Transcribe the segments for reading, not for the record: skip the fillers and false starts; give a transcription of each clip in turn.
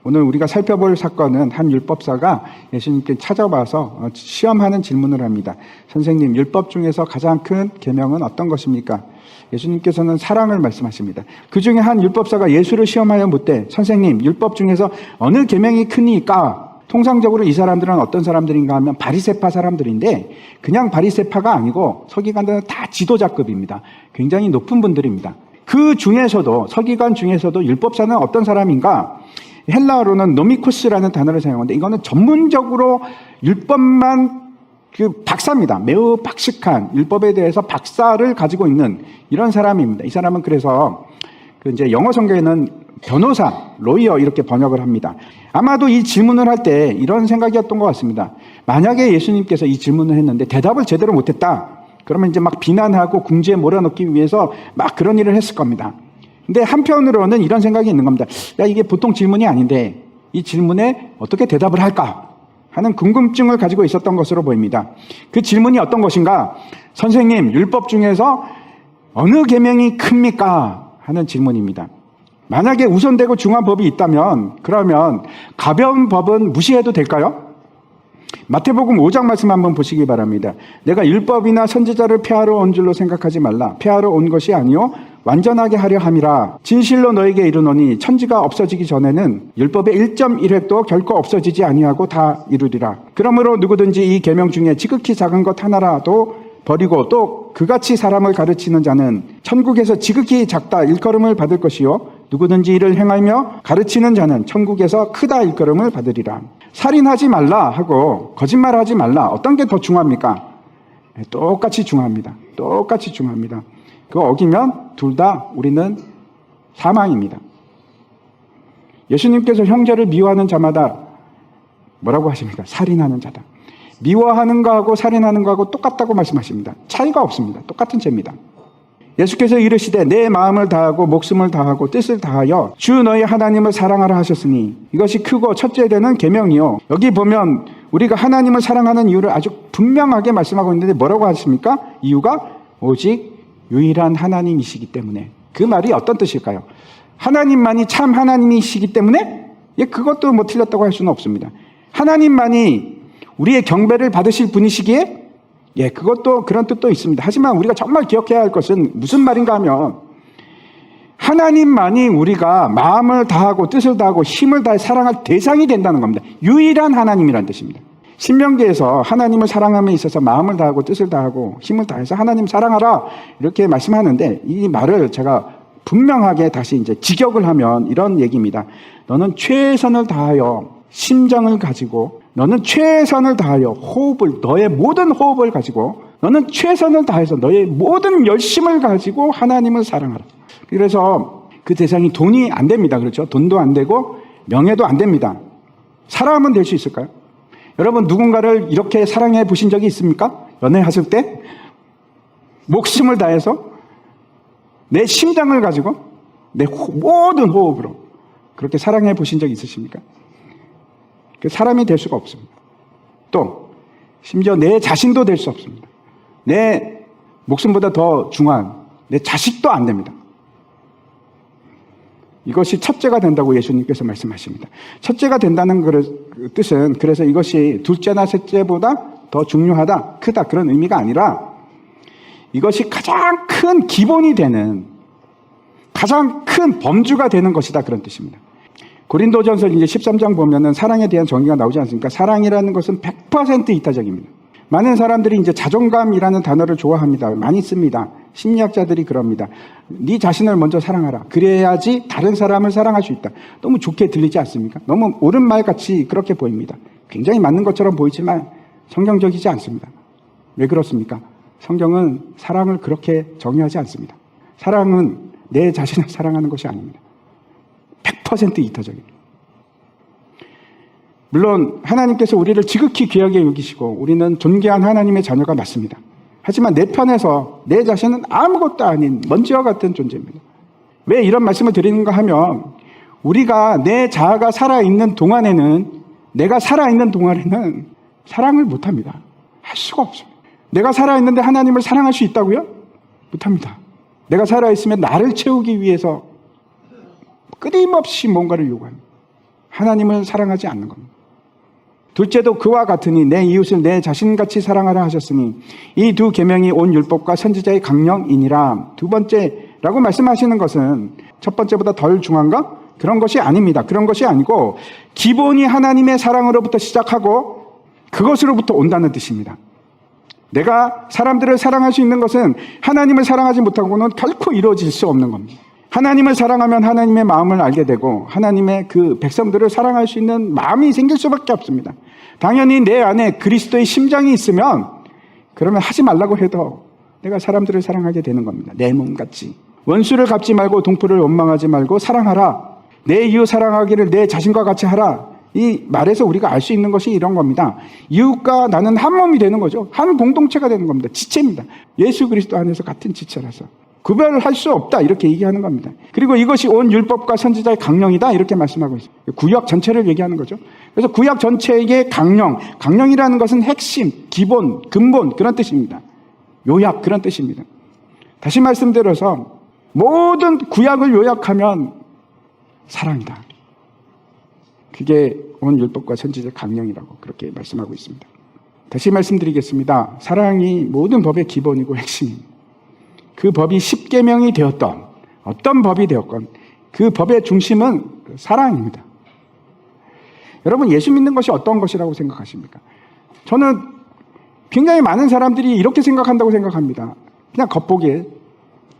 오늘 우리가 살펴볼 사건은 한 율법사가 예수님께 찾아와서 시험하는 질문을 합니다. 선생님, 율법 중에서 가장 큰 계명은 어떤 것입니까? 예수님께서는 사랑을 말씀하십니다. 그 중에 한 율법사가 예수를 시험하여 묻되, 선생님, 율법 중에서 어느 계명이 크니까? 통상적으로 이 사람들은 어떤 사람들인가 하면 바리새파 사람들인데, 그냥 바리새파가 아니고 서기관들은 다 지도자급입니다. 굉장히 높은 분들입니다. 그 중에서도, 서기관 중에서도 율법사는 어떤 사람인가? 헬라어로는 노미코스라는 단어를 사용하는데, 이거는 전문적으로 율법만 박사입니다. 매우 박식한 율법에 대해서 박사를 가지고 있는 이런 사람입니다. 이 사람은 그래서 이제 영어 성경에는 변호사, 로이어 이렇게 번역을 합니다. 아마도 이 질문을 할 때 이런 생각이었던 것 같습니다. 만약에 예수님께서 이 질문을 했는데 대답을 제대로 못했다. 그러면 이제 막 비난하고 궁지에 몰아넣기 위해서 막 그런 일을 했을 겁니다. 근데 한편으로는 이런 생각이 있는 겁니다. 야, 이게 보통 질문이 아닌데 이 질문에 어떻게 대답을 할까 하는 궁금증을 가지고 있었던 것으로 보입니다. 그 질문이 어떤 것인가? 선생님, 율법 중에서 어느 계명이 큽니까? 하는 질문입니다. 만약에 우선되고 중요한 법이 있다면 그러면 가벼운 법은 무시해도 될까요? 마태복음 5장 말씀 한번 보시기 바랍니다. 내가 율법이나 선지자를 폐하러 온 줄로 생각하지 말라. 폐하러 온 것이 아니요 완전하게 하려 함이라. 진실로 너에게 이르노니 천지가 없어지기 전에는 율법의 1.1획도 결코 없어지지 아니하고 다 이루리라. 그러므로 누구든지 이 계명 중에 지극히 작은 것 하나라도 버리고 또 그같이 사람을 가르치는 자는 천국에서 지극히 작다 일컬음을 받을 것이요 누구든지 이를 행하며 가르치는 자는 천국에서 크다 일컬음을 받으리라. 살인하지 말라 하고 거짓말하지 말라. 어떤 게 더 중요합니까? 똑같이 중요합니다. 똑같이 중요합니다. 그거 어기면 둘 다 우리는 사망입니다. 예수님께서 형제를 미워하는 자마다 뭐라고 하십니까? 살인하는 자다. 미워하는 거하고 살인하는 거하고 똑같다고 말씀하십니다. 차이가 없습니다. 똑같은 죄입니다. 예수께서 이르시되 내 마음을 다하고 목숨을 다하고 뜻을 다하여 주 너희 하나님을 사랑하라 하셨으니 이것이 크고 첫째 되는 계명이요. 여기 보면 우리가 하나님을 사랑하는 이유를 아주 분명하게 말씀하고 있는데 뭐라고 하십니까? 이유가 오직 유일한 하나님이시기 때문에. 그 말이 어떤 뜻일까요? 하나님만이 참 하나님이시기 때문에? 그것도 뭐 틀렸다고 할 수는 없습니다. 하나님만이 우리의 경배를 받으실 분이시기에 그것도 그런 뜻도 있습니다. 하지만 우리가 정말 기억해야 할 것은 무슨 말인가 하면 하나님만이 우리가 마음을 다하고 뜻을 다하고 힘을 다해 사랑할 대상이 된다는 겁니다. 유일한 하나님이라는 뜻입니다. 신명기에서 하나님을 사랑함에 있어서 마음을 다하고 뜻을 다하고 힘을 다해서 하나님 사랑하라 이렇게 말씀하는데 이 말을 제가 분명하게 다시 이제 직역을 하면 이런 얘기입니다. 너는 최선을 다하여 심정을 가지고 너는 최선을 다하여 호흡을 너의 모든 호흡을 가지고 너는 최선을 다해서 너의 모든 열심을 가지고 하나님을 사랑하라. 그래서 그 대상이 돈이 안 됩니다. 그렇죠? 돈도 안 되고 명예도 안 됩니다. 사람은 될 수 있을까요? 여러분 누군가를 이렇게 사랑해 보신 적이 있습니까? 연애하실 때 목숨을 다해서 내 심장을 가지고 내 모든 호흡으로 그렇게 사랑해 보신 적이 있으십니까? 사람이 될 수가 없습니다. 또 심지어 내 자신도 될 수 없습니다. 내 목숨보다 더 중요한 내 자식도 안 됩니다. 이것이 첫째가 된다고 예수님께서 말씀하십니다. 첫째가 된다는 뜻은 그래서 이것이 둘째나 셋째보다 더 중요하다, 크다 그런 의미가 아니라 이것이 가장 큰 기본이 되는 가장 큰 범주가 되는 것이다 그런 뜻입니다. 고린도전서 이제 13장 보면은 사랑에 대한 정의가 나오지 않습니까? 사랑이라는 것은 100% 이타적입니다. 많은 사람들이 이제 자존감이라는 단어를 좋아합니다. 많이 씁니다. 심리학자들이 그럽니다. 네 자신을 먼저 사랑하라. 그래야지 다른 사람을 사랑할 수 있다. 너무 좋게 들리지 않습니까? 너무 옳은 말 같이 그렇게 보입니다. 굉장히 맞는 것처럼 보이지만 성경적이지 않습니다. 왜 그렇습니까? 성경은 사랑을 그렇게 정의하지 않습니다. 사랑은 내 자신을 사랑하는 것이 아닙니다. 100% 이타적입니다. 물론 하나님께서 우리를 지극히 귀하게 여기시고 우리는 존귀한 하나님의 자녀가 맞습니다. 하지만 내 편에서 내 자신은 아무것도 아닌 먼지와 같은 존재입니다. 왜 이런 말씀을 드리는가 하면 우리가 내 자아가 살아있는 동안에는 내가 살아있는 동안에는 사랑을 못합니다. 할 수가 없습니다. 내가 살아있는데 하나님을 사랑할 수 있다고요? 못합니다. 내가 살아있으면 나를 채우기 위해서 끊임없이 뭔가를 요구합니다. 하나님을 사랑하지 않는 겁니다. 둘째도 그와 같으니 내 이웃을 내 자신같이 사랑하라 하셨으니 이 두 계명이 온 율법과 선지자의 강령이니라. 두 번째라고 말씀하시는 것은 첫 번째보다 덜 중요한가? 그런 것이 아닙니다. 그런 것이 아니고 기본이 하나님의 사랑으로부터 시작하고 그것으로부터 온다는 뜻입니다. 내가 사람들을 사랑할 수 있는 것은 하나님을 사랑하지 못하고는 결코 이루어질 수 없는 겁니다. 하나님을 사랑하면 하나님의 마음을 알게 되고 하나님의 그 백성들을 사랑할 수 있는 마음이 생길 수밖에 없습니다. 당연히 내 안에 그리스도의 심장이 있으면 그러면 하지 말라고 해도 내가 사람들을 사랑하게 되는 겁니다. 내 몸같이. 원수를 갚지 말고 동포를 원망하지 말고 사랑하라. 내 이웃 사랑하기를 내 자신과 같이 하라. 이 말에서 우리가 알 수 있는 것이 이런 겁니다. 이웃과 나는 한 몸이 되는 거죠. 한 공동체가 되는 겁니다. 지체입니다. 예수 그리스도 안에서 같은 지체라서 구별할 수 없다 이렇게 얘기하는 겁니다. 그리고 이것이 온 율법과 선지자의 강령이다 이렇게 말씀하고 있습니다. 구약 전체를 얘기하는 거죠. 그래서 구약 전체의 강령이라는 것은 핵심, 기본, 근본 그런 뜻입니다. 요약 그런 뜻입니다. 다시 말씀드려서 모든 구약을 요약하면 사랑이다. 그게 온 율법과 선지자의 강령이라고 그렇게 말씀하고 있습니다. 다시 말씀드리겠습니다. 사랑이 모든 법의 기본이고 핵심입니다. 그 법이 십계명이 되었던 어떤 법이 되었건 그 법의 중심은 사랑입니다. 여러분 예수 믿는 것이 어떤 것이라고 생각하십니까? 저는 굉장히 많은 사람들이 이렇게 생각한다고 생각합니다. 그냥 겉보기에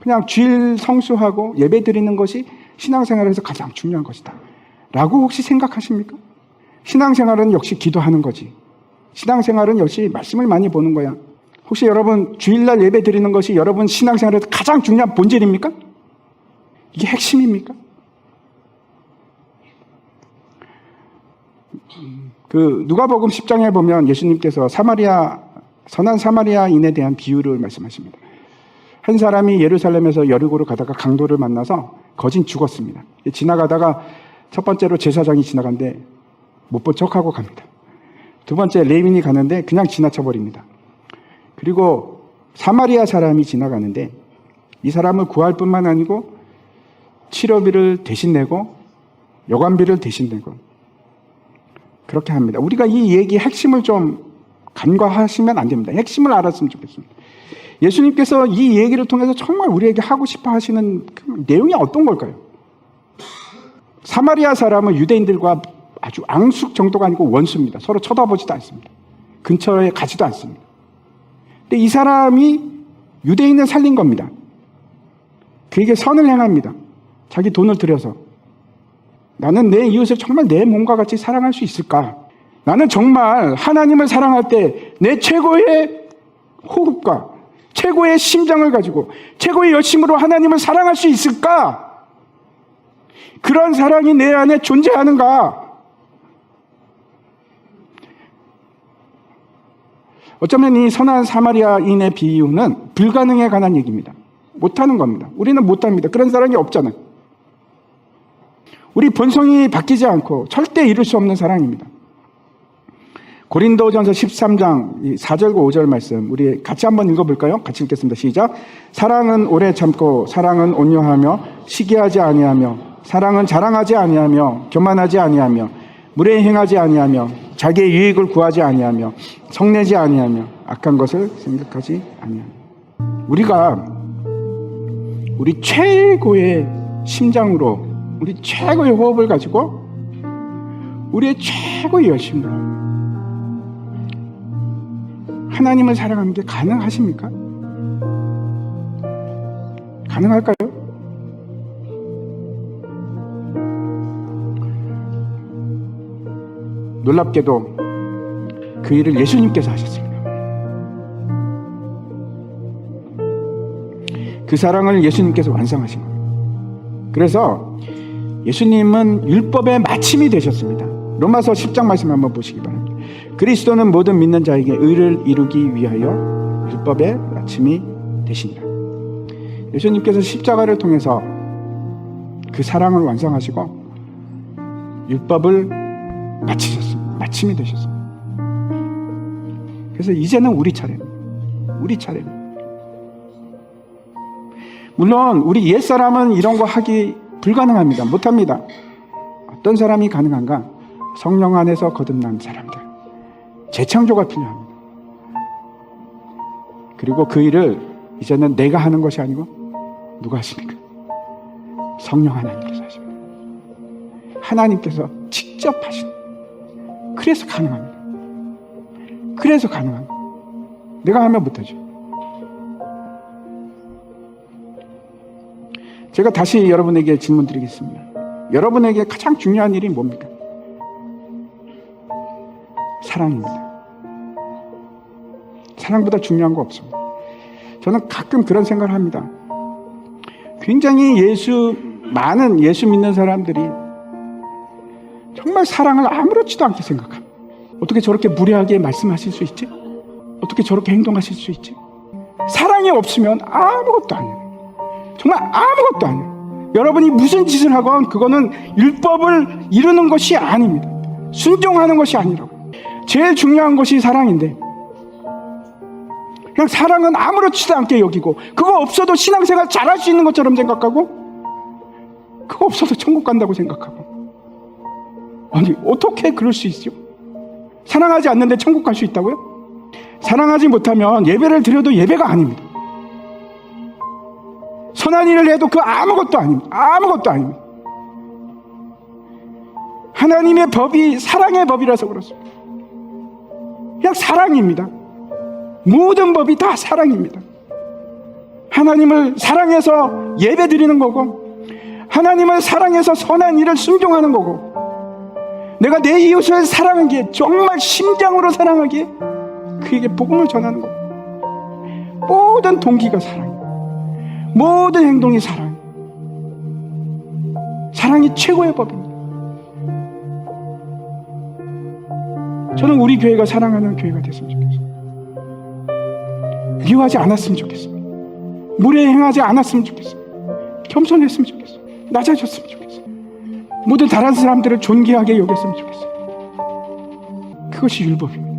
그냥 주일 성수하고 예배 드리는 것이 신앙생활에서 가장 중요한 것이다 라고 혹시 생각하십니까? 신앙생활은 역시 기도하는 거지. 신앙생활은 역시 말씀을 많이 보는 거야. 혹시 여러분 주일날 예배 드리는 것이 여러분 신앙생활에서 가장 중요한 본질입니까? 이게 핵심입니까? 그 누가복음 10장에 보면 예수님께서 선한 사마리아인에 대한 비유를 말씀하십니다. 한 사람이 예루살렘에서 여리고로 가다가 강도를 만나서 거진 죽었습니다. 지나가다가 첫 번째로 제사장이 지나가는데 못 본 척하고 갑니다. 두 번째 레위인이 가는데 그냥 지나쳐 버립니다. 그리고 사마리아 사람이 지나가는데 이 사람을 구할 뿐만 아니고 치료비를 대신 내고 여관비를 대신 내고 그렇게 합니다. 우리가 이 얘기 핵심을 좀 간과하시면 안 됩니다. 핵심을 알았으면 좋겠습니다. 예수님께서 이 얘기를 통해서 정말 우리에게 하고 싶어 하시는 그 내용이 어떤 걸까요? 사마리아 사람은 유대인들과 아주 앙숙 정도가 아니고 원수입니다. 서로 쳐다보지도 않습니다. 근처에 가지도 않습니다. 근데 이 사람이 유대인을 살린 겁니다. 그에게 선을 행합니다. 자기 돈을 들여서. 나는 내 이웃을 정말 내 몸과 같이 사랑할 수 있을까? 나는 정말 하나님을 사랑할 때 내 최고의 호흡과 최고의 심장을 가지고 최고의 열심으로 하나님을 사랑할 수 있을까? 그런 사랑이 내 안에 존재하는가? 어쩌면 이 선한 사마리아인의 비유는 불가능에 관한 얘기입니다. 못하는 겁니다. 우리는 못합니다. 그런 사랑이 없잖아요. 우리 본성이 바뀌지 않고 절대 이룰 수 없는 사랑입니다. 고린도전서 13장 4절과 5절 말씀 우리 같이 한번 읽어볼까요? 같이 읽겠습니다. 시작. 사랑은 오래 참고 사랑은 온유하며 시기하지 아니하며 사랑은 자랑하지 아니하며 교만하지 아니하며 무례히 행하지 아니하며 자기의 유익을 구하지 아니하며 성내지 아니하며 악한 것을 생각하지 아니하며 우리가 우리 최고의 심장으로 우리 최고의 호흡을 가지고 우리의 최고의 열심으로 하나님을 사랑하는 게 가능하십니까? 가능할까요? 놀랍게도 그 일을 예수님께서 하셨습니다. 그 사랑을 예수님께서 완성하신 겁니다. 그래서 예수님은 율법의 마침이 되셨습니다. 로마서 10장 말씀 한번 보시기 바랍니다. 그리스도는 모든 믿는 자에게 의를 이루기 위하여 율법의 마침이 되시니라. 예수님께서 십자가를 통해서 그 사랑을 완성하시고 율법을 마치셨습니다. 마침이 되셨습니다. 그래서 이제는 우리 차례입니다. 우리 차례입니다. 물론 우리 옛사람은 이런 거 하기 불가능합니다. 못합니다. 어떤 사람이 가능한가? 성령 안에서 거듭난 사람들. 재창조가 필요합니다. 그리고 그 일을 이제는 내가 하는 것이 아니고 누가 하십니까? 성령 하나님께서 하십니다. 하나님께서 직접 하신. 그래서 가능합니다. 그래서 가능합니다. 내가 하면 못하죠. 제가 다시 여러분에게 질문 드리겠습니다. 여러분에게 가장 중요한 일이 뭡니까? 사랑입니다. 사랑보다 중요한 거 없습니다. 저는 가끔 그런 생각을 합니다. 굉장히 많은 예수 믿는 사람들이 정말 사랑을 아무렇지도 않게 생각합니다. 어떻게 저렇게 무례하게 말씀하실 수 있지? 어떻게 저렇게 행동하실 수 있지? 사랑이 없으면 아무것도 아니에요. 정말 아무것도 아니에요. 여러분이 무슨 짓을 하건 그거는 율법을 이루는 것이 아닙니다. 순종하는 것이 아니라고. 제일 중요한 것이 사랑인데 그냥 사랑은 아무렇지도 않게 여기고 그거 없어도 신앙생활 잘할 수 있는 것처럼 생각하고 그거 없어도 천국 간다고 생각하고 아니 어떻게 그럴 수 있죠? 사랑하지 않는데 천국 갈 수 있다고요? 사랑하지 못하면 예배를 드려도 예배가 아닙니다. 선한 일을 해도 그 아무것도 아닙니다. 아무것도 아닙니다. 하나님의 법이 사랑의 법이라서 그렇습니다. 그냥 사랑입니다. 모든 법이 다 사랑입니다. 하나님을 사랑해서 예배 드리는 거고 하나님을 사랑해서 선한 일을 순종하는 거고 내가 내 이웃을 사랑하기에 정말 심장으로 사랑하기에 그에게 복음을 전하는 거고 모든 동기가 사랑이에요. 모든 행동이 사랑이에요. 사랑이 최고의 법입니다. 저는 우리 교회가 사랑하는 교회가 됐으면 좋겠어요. 미워하지 않았으면 좋겠습니다. 무례 행하지 않았으면 좋겠습니다. 겸손했으면 좋겠어요. 낮아졌으면 좋겠어요. 모든 다른 사람들을 존귀하게 여겼으면 좋겠어요. 그것이 율법입니다.